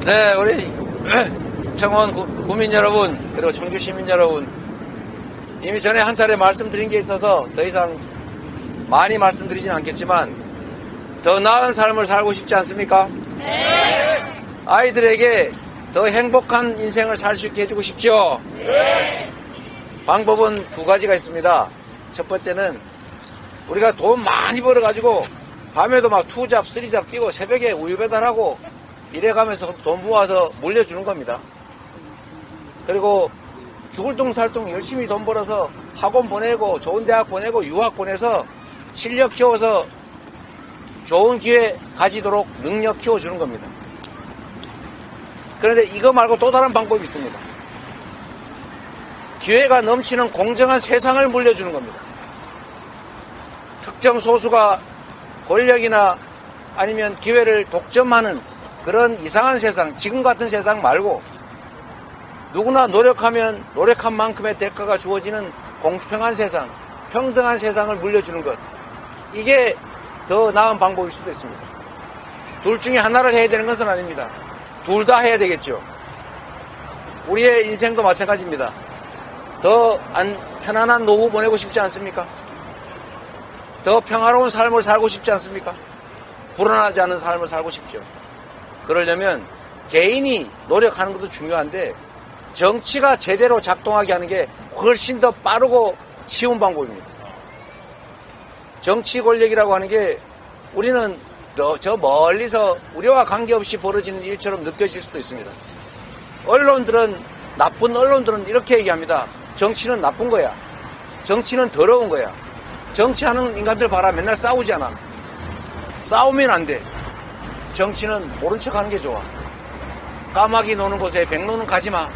네, 우리 청원 구민 여러분, 그리고 청주 시민 여러분, 이미 전에 한 차례 말씀드린 게 있어서 더 이상 많이 말씀드리진 않겠지만, 더 나은 삶을 살고 싶지 않습니까? 네. 아이들에게 더 행복한 인생을 살 수 있게 해주고 싶죠? 네. 방법은 두 가지가 있습니다. 첫 번째는 우리가 돈 많이 벌어가지고 밤에도 막 투잡, 쓰리잡 뛰고 새벽에 우유 배달하고 이래가면서 돈 모아서 물려주는 겁니다. 그리고 죽을 둥 살 둥 열심히 돈 벌어서 학원 보내고 좋은 대학 보내고 유학 보내서 실력 키워서 좋은 기회 가지도록 능력 키워주는 겁니다. 그런데 이거 말고 또 다른 방법이 있습니다. 기회가 넘치는 공정한 세상을 물려주는 겁니다. 특정 소수가 권력이나 아니면 기회를 독점하는 그런 이상한 세상, 지금 같은 세상 말고 누구나 노력하면 노력한 만큼의 대가가 주어지는 공평한 세상, 평등한 세상을 물려주는 것, 이게 더 나은 방법일 수도 있습니다. 둘 중에 하나를 해야 되는 것은 아닙니다. 둘 다 해야 되겠죠. 우리의 인생도 마찬가지입니다. 더 편안한 노후 보내고 싶지 않습니까? 더 평화로운 삶을 살고 싶지 않습니까? 불안하지 않은 삶을 살고 싶죠. 그러려면 개인이 노력하는 것도 중요한데 정치가 제대로 작동하게 하는 게 훨씬 더 빠르고 쉬운 방법입니다. 정치 권력이라고 하는 게 우리는 저 멀리서 우리와 관계없이 벌어지는 일처럼 느껴질 수도 있습니다. 나쁜 언론들은 이렇게 얘기합니다. 정치는 나쁜 거야. 정치는 더러운 거야. 정치하는 인간들 봐라. 맨날 싸우잖아. 싸우면 안 돼. 정치는 모른 척 하는 게 좋아. 까마귀 노는 곳에 백로는 가지 마.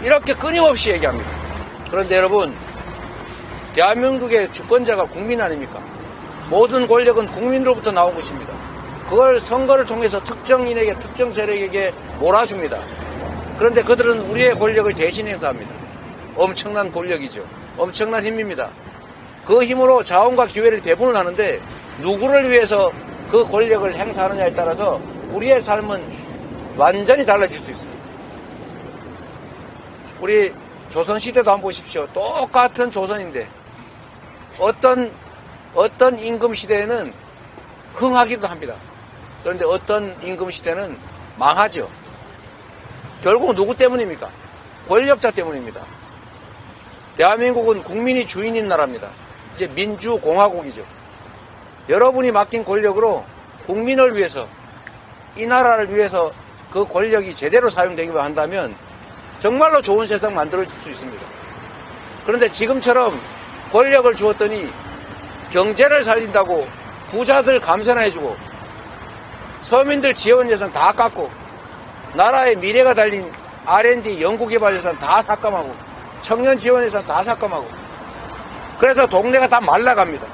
이렇게 끊임없이 얘기합니다. 그런데 여러분, 대한민국의 주권자가 국민 아닙니까? 모든 권력은 국민으로부터 나온 것입니다. 그걸 선거를 통해서 특정인에게, 특정 세력에게 몰아줍니다. 그런데 그들은 우리의 권력을 대신 행사합니다. 엄청난 권력이죠. 엄청난 힘입니다. 그 힘으로 자원과 기회를 배분을 하는데 누구를 위해서 그 권력을 행사하느냐에 따라서 우리의 삶은 완전히 달라질 수 있습니다. 우리 조선시대도 한번 보십시오. 똑같은 조선인데 어떤 임금시대에는 흥하기도 합니다. 그런데 어떤 임금시대는 망하죠. 결국 누구 때문입니까? 권력자 때문입니다. 대한민국은 국민이 주인인 나라입니다. 이제 민주공화국이죠. 여러분이 맡긴 권력으로 국민을 위해서, 이 나라를 위해서 그 권력이 제대로 사용되기만 한다면 정말로 좋은 세상 만들어질 수 있습니다. 그런데 지금처럼 권력을 주었더니 경제를 살린다고 부자들 감세나 해주고 서민들 지원 예산 다 깎고 나라의 미래가 달린 R&D 연구개발 예산 다 삭감하고 청년 지원 예산 다 삭감하고 그래서 동네가 다 말라갑니다.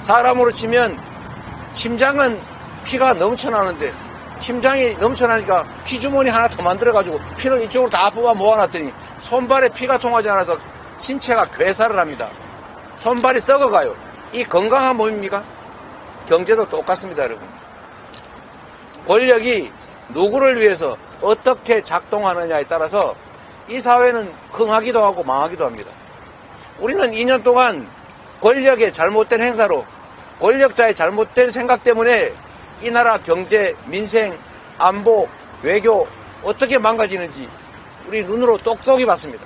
사람으로 치면 심장은 피가 넘쳐나는데 심장이 넘쳐나니까 피주머니 하나 더 만들어가지고 피를 이쪽으로 다 뽑아 모아놨더니 손발에 피가 통하지 않아서 신체가 괴사를 합니다. 손발이 썩어가요. 이 건강한 몸입니까? 경제도 똑같습니다, 여러분. 권력이 누구를 위해서 어떻게 작동하느냐에 따라서 이 사회는 흥하기도 하고 망하기도 합니다. 우리는 2년 동안 권력의 잘못된 행사로 권력자의 잘못된 생각 때문에 이 나라 경제, 민생, 안보, 외교 어떻게 망가지는지 우리 눈으로 똑똑히 봤습니다.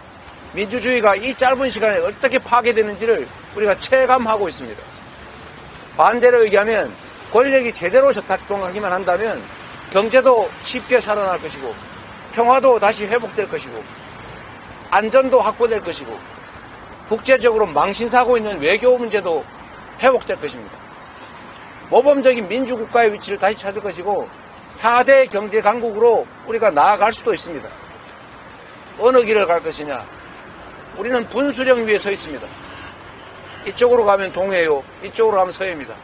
민주주의가 이 짧은 시간에 어떻게 파괴되는지를 우리가 체감하고 있습니다. 반대로 얘기하면 권력이 제대로 작동하기만 한다면 경제도 쉽게 살아날 것이고 평화도 다시 회복될 것이고 안전도 확보될 것이고 국제적으로 망신사고 있는 외교 문제도 회복될 것입니다. 모범적인 민주국가의 위치를 다시 찾을 것이고 4대 경제 강국으로 우리가 나아갈 수도 있습니다. 어느 길을 갈 것이냐? 우리는 분수령 위에 서 있습니다. 이쪽으로 가면 동해요. 이쪽으로 가면 서해입니다.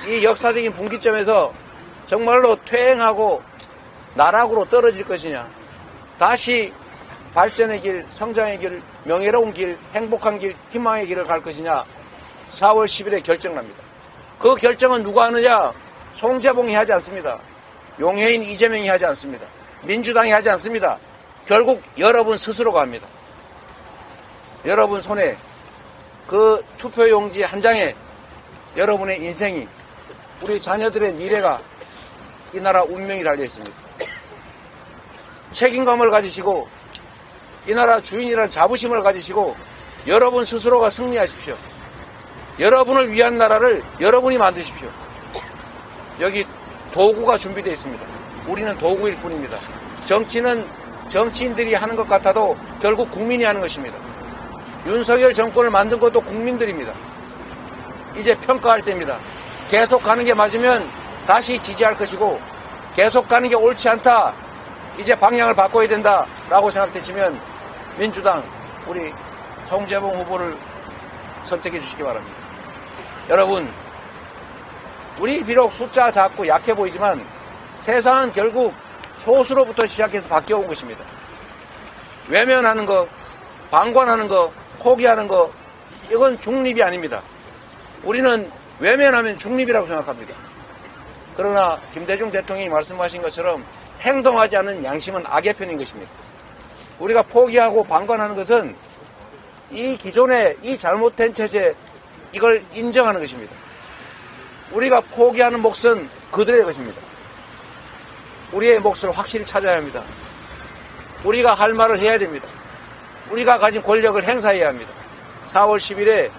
이 역사적인 분기점에서 정말로 퇴행하고 나락으로 떨어질 것이냐? 다시 발전의 길, 성장의 길, 명예로운 길, 행복한 길, 희망의 길을 갈 것이냐? 4월 10일에 결정납니다. 그 결정은 누가 하느냐? 송재봉이 하지 않습니다. 용해인 이재명이 하지 않습니다. 민주당이 하지 않습니다. 결국 여러분 스스로가 합니다. 여러분 손에 그 투표용지 한 장에 여러분의 인생이, 우리 자녀들의 미래가, 이 나라 운명이 달려 있습니다. 책임감을 가지시고 이 나라 주인이라는 자부심을 가지시고 여러분 스스로가 승리하십시오. 여러분을 위한 나라를 여러분이 만드십시오. 여기 도구가 준비되어 있습니다. 우리는 도구일 뿐입니다. 정치는 정치인들이 하는 것 같아도 결국 국민이 하는 것입니다. 윤석열 정권을 만든 것도 국민들입니다. 이제 평가할 때입니다. 계속 가는 게 맞으면 다시 지지할 것이고, 계속 가는 게 옳지 않다, 이제 방향을 바꿔야 된다라고 생각되시면 민주당 우리 송재봉 후보를 선택해 주시기 바랍니다. 여러분, 우리 비록 숫자 작고 약해 보이지만 세상은 결국 소수로부터 시작해서 바뀌어온 것입니다. 외면하는 거, 방관하는 거, 포기하는 거, 이건 중립이 아닙니다. 우리는 외면하면 중립이라고 생각합니다. 그러나 김대중 대통령이 말씀하신 것처럼 행동하지 않는 양심은 악의 편인 것입니다. 우리가 포기하고 방관하는 것은 이 기존의 이 잘못된 체제, 이걸 인정하는 것입니다. 우리가 포기하는 몫은 그들의 것입니다. 우리의 몫을 확실히 찾아야 합니다. 우리가 할 말을 해야 됩니다. 우리가 가진 권력을 행사해야 합니다. 4월 10일에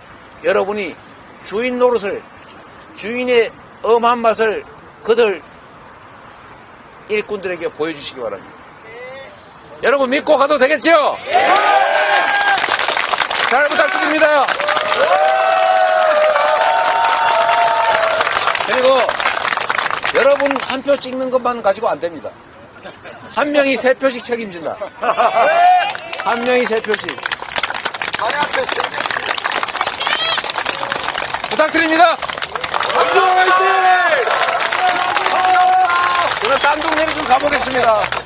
여러분이 주인 노릇을, 주인의 엄한 맛을 그들 일꾼들에게 보여주시기 바랍니다. 여러분 믿고 가도 되겠죠? 잘 부탁드립니다. 그리고 여러분 한 표 찍는 것만 가지고 안 됩니다. 한 명이 3표씩 책임진다. 한 명이 3표씩. 부탁드립니다. 저는 딴 동네로 좀 가보겠습니다.